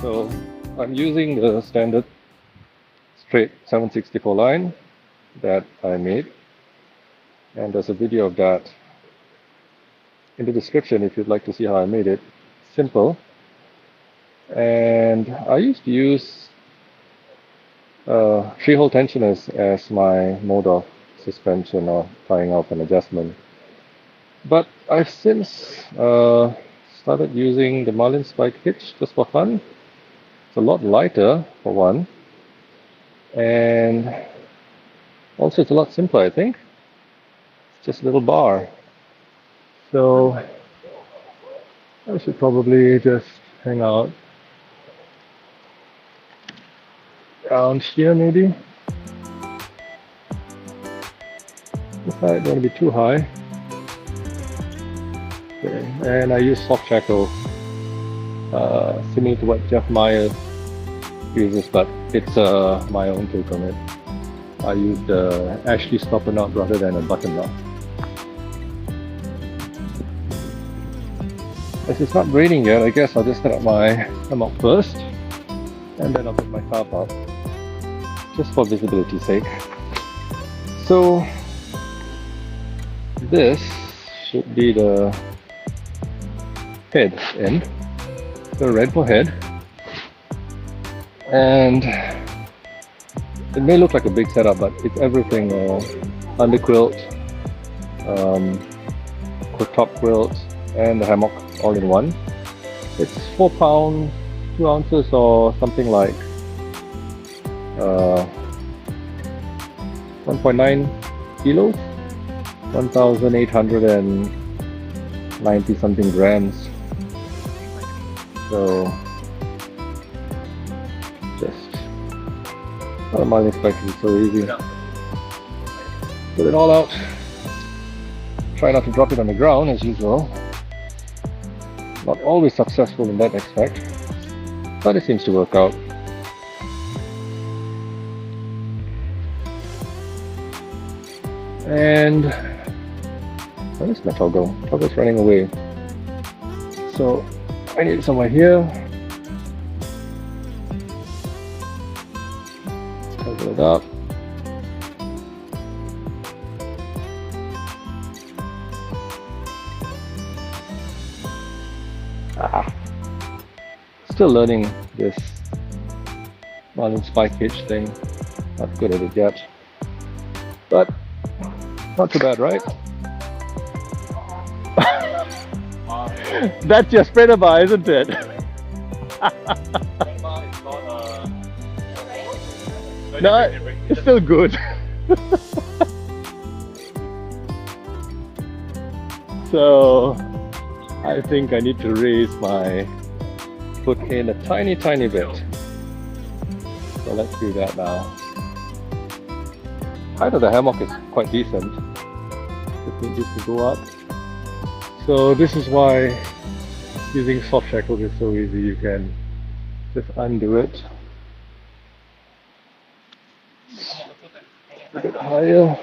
So I'm using the standard straight 764 line that I made, and there's a video of that in the description if you'd like to see how I made it. Simple. And I used to use 3-hole tensioners as my mode of suspension or tying off an adjustment. But I've since started using the Marlin spike hitch just for fun. It's a lot lighter for one, and also it's a lot simpler, I think. It's just a little bar. So I should probably just hang out around here maybe. This side don't want to be too high. Okay. And I use soft shackle, similar to what Jeff Meyer uses, but it's my own take on it. I used the Ashley stopper knot rather than a button knot. As it's not raining yet, I guess I'll just set up my hammock first, and then I'll put my tarp up, just for visibility's sake. So this should be the head end, so red for head, and it may look like a big setup, but it's everything: under quilt, top quilt, and the hammock all in one. It's 4 pounds 2 ounces, or something like 1.9 kilos, 1,890 something grams. So just not a Marlin spike is so easy. Put it all out. Try not to drop it on the ground as usual. Not always successful in that aspect, but it seems to work out. And where is my toggle? Toggle's running away. So I need it somewhere here. Toggle it up. Still learning this Marlin spike hitch thing. Not good at it yet, but not too bad, right? That's your spreader bar, isn't it? No, it's still good. So I think I need to raise my foot in a tiny bit. So let's do that now. Height of the hammock is quite decent. Just need this to go up. So this is why using soft shackle is so easy. You can just undo it a bit higher.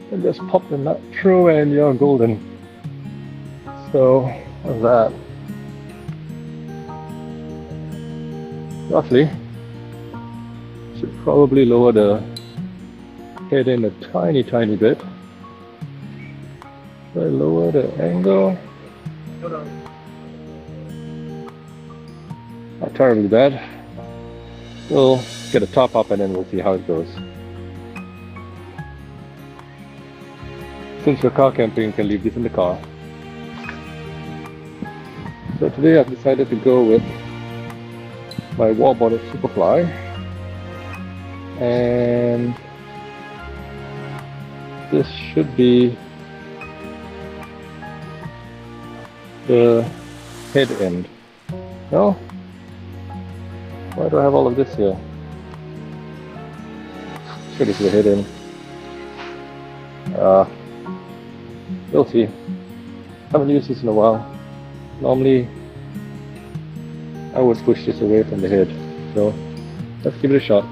And just pop the nut through and you're golden. So how's that? Roughly. Should probably lower the head in a tiny bit. So I lower the angle. Not terribly bad. We'll get a top up and then we'll see how it goes. Since you're car camping, you can leave this in the car. So today I've decided to go with my Warbonnet Superfly, and this should be the head end. No? Why do I have all of this here? Sure, this is the head end. We'll see. Haven't used this in a while. Normally I would push this away from the head. So let's give it a shot.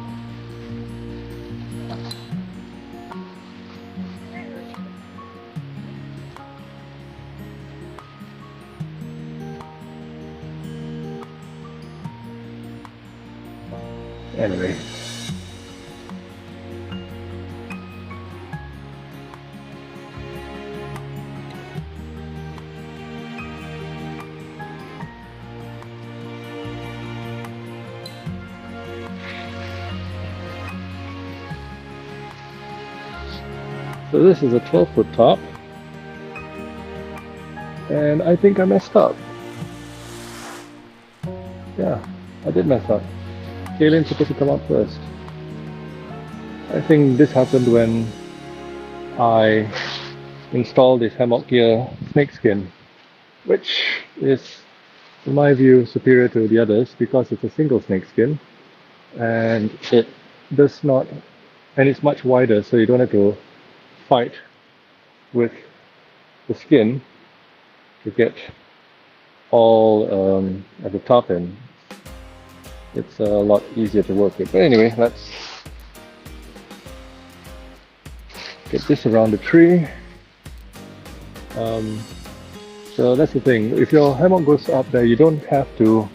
Anyway. So this is a 12-foot top, and I think I messed up. Yeah, I did mess up. Alien's supposed to come out first. I think this happened when I installed this hammock gear snakeskin, which is, in my view, superior to the others because it's a single snakeskin, and it does not, and it's much wider, so you don't have to fight with the skin to get all at the top end. It's a lot easier to work with. But anyway, let's get this around the tree. So that's the thing. If your hammock goes up there, you don't have to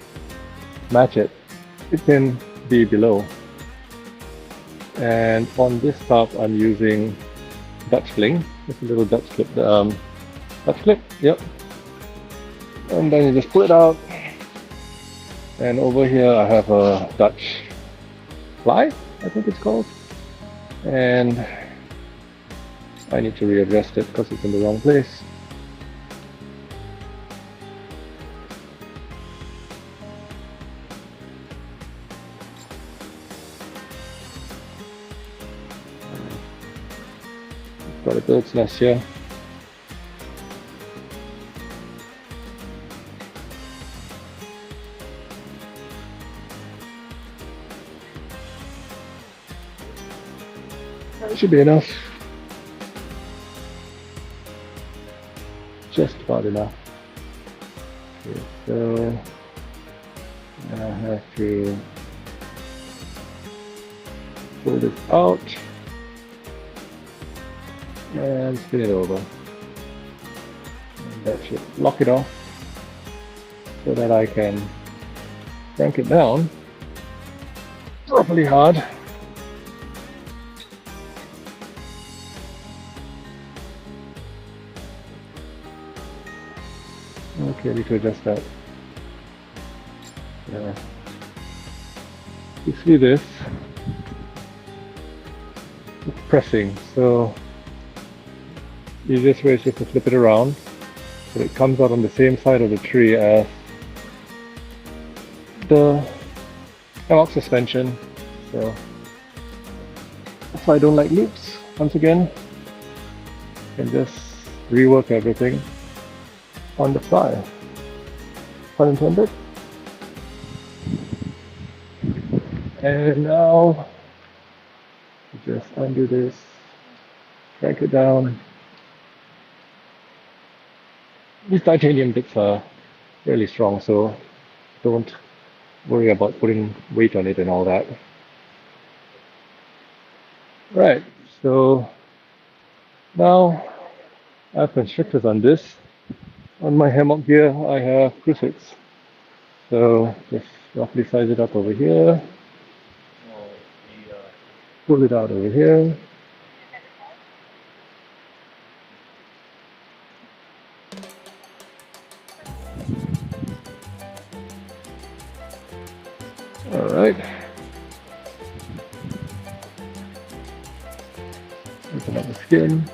match it. It can be below. And on this top, I'm using Dutch fling. Just a little Dutch clip. Dutch clip, yep. And then you just pull it out. And over here I have a Dutch fly, I think it's called. And I need to readjust it because it's in the wrong place. Got a bird's nest here. That should be enough. Just about enough. Okay, so I have to pull this out and spin it over. And that should lock it off so that I can crank it down properly hard. Okay, I need to adjust that. Yeah. You see this? It's pressing, so the easiest way is just to flip it around so it comes out on the same side of the tree as the hammock suspension. So that's why I don't like loops. Once again, you can just rework everything on the fly. Pun intended. And now just undo this, crank it down. These titanium bits are really strong, so don't worry about putting weight on it and all that. Right, so now I have constrictors on this. On my hammock gear, I have crucifix. So just roughly size it up over here. Pull it out over here. All right. Open up the skin.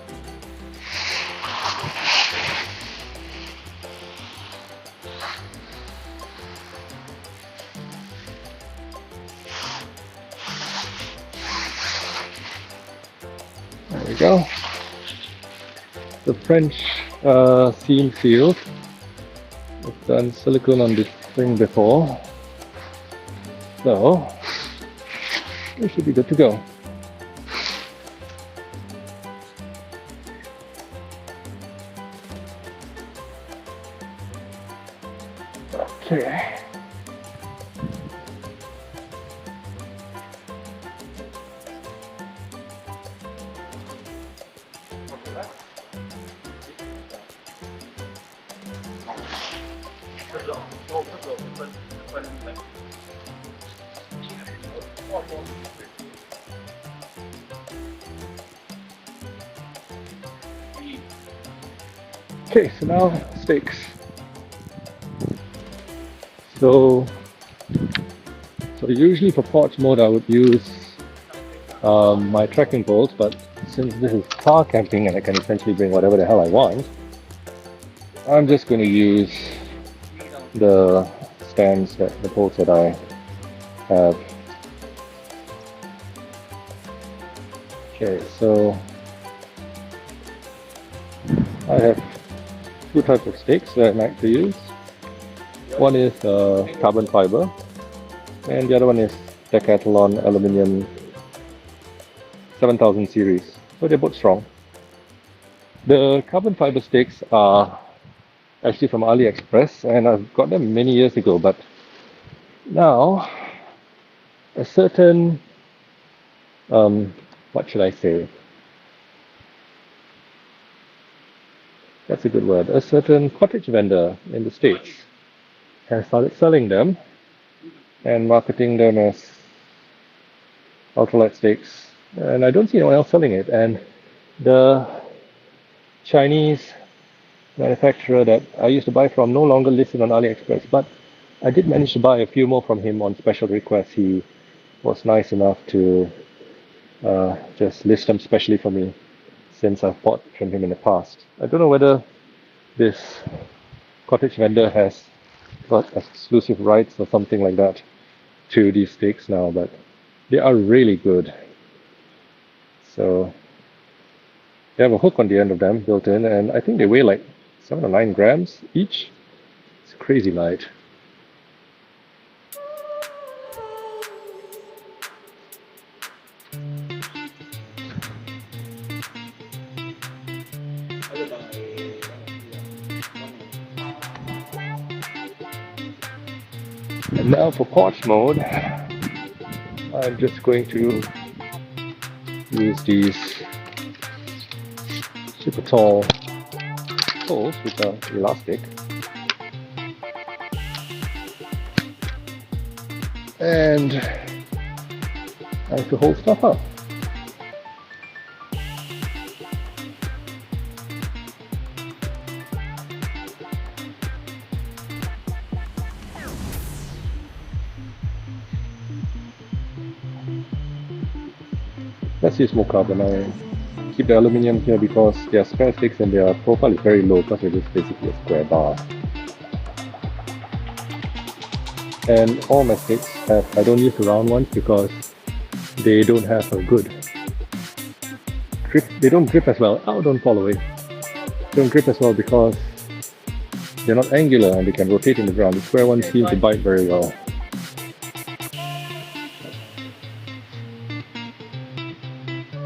There we go. The French seam sealed. I've done silicone on this thing before, so it should be good to go. Okay. Okay, so now stakes. So usually for porch mode I would use my trekking poles, but since this is car camping and I can essentially bring whatever the hell I want, I'm just going to use the stands, the poles that I have. Okay, so I have two types of stakes that I like to use. One is carbon fiber, and the other one is Decathlon Aluminium 7000 series. So they're both strong. The carbon fiber stakes are actually from AliExpress, and I've got them many years ago, but now a certain what should I say? That's a good word. A certain cottage vendor in the States has started selling them and marketing them as ultralight stakes, and I don't see anyone else selling it. And the Chinese manufacturer that I used to buy from no longer listed on AliExpress, but I did manage to buy a few more from him on special request. He was nice enough to just list them specially for me since I've bought from him in the past. I don't know whether this cottage vendor has got exclusive rights or something like that to these stakes now, but they are really good. So they have a hook on the end of them built in, and I think they weigh like 7 or 9 grams each. It's crazy light. And now for porch mode, I'm just going to use these super tall poles, which are elastic, and I have to hold stuff up. Let's use more carbon. I keep the aluminium here because they are square sticks and their profile is very low because it is basically a square bar. And all my sticks I don't use the round ones because they don't have a good grip. They don't grip as well. Oh, don't fall away. They don't grip as well because they're not angular and they can rotate in the ground. The square ones seem to bite very well.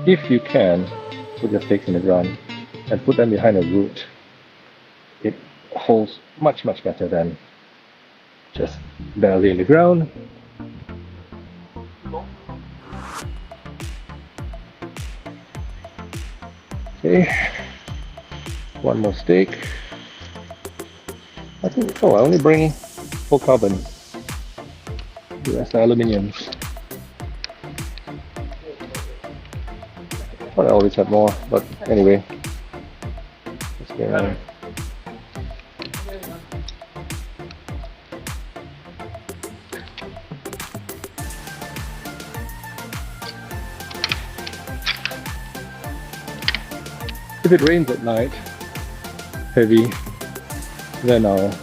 If you can, put your stakes in the ground and put them behind a root. It holds much better than just barely in the ground. Okay, one more stake. I think, I only bring full carbon. The rest are aluminium. I always had more, but anyway. Let's go around. If it rains at night, heavy, then I'll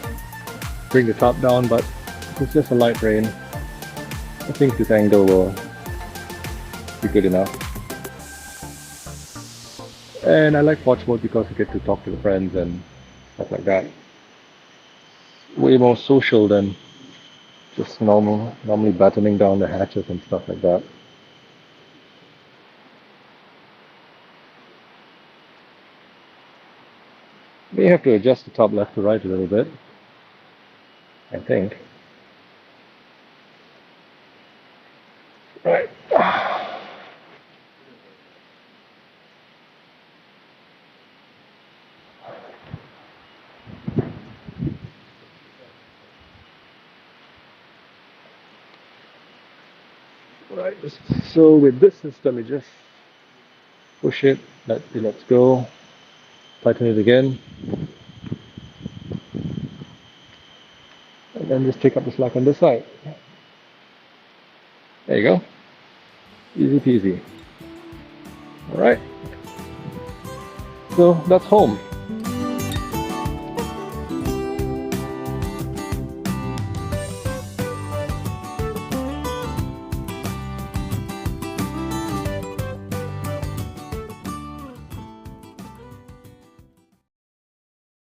bring the top down, but if it's just a light rain, I think this angle will be good enough. And I like porch mode because I get to talk to the friends and stuff like that. Way more social than just normally battening down the hatches and stuff like that. May have to adjust the top left to right a little bit, I think. Right. Right. So with this system, you just push it, it lets go, tighten it again, and then just pick up the slack on this side. There you go. Easy peasy. Alright. So that's home.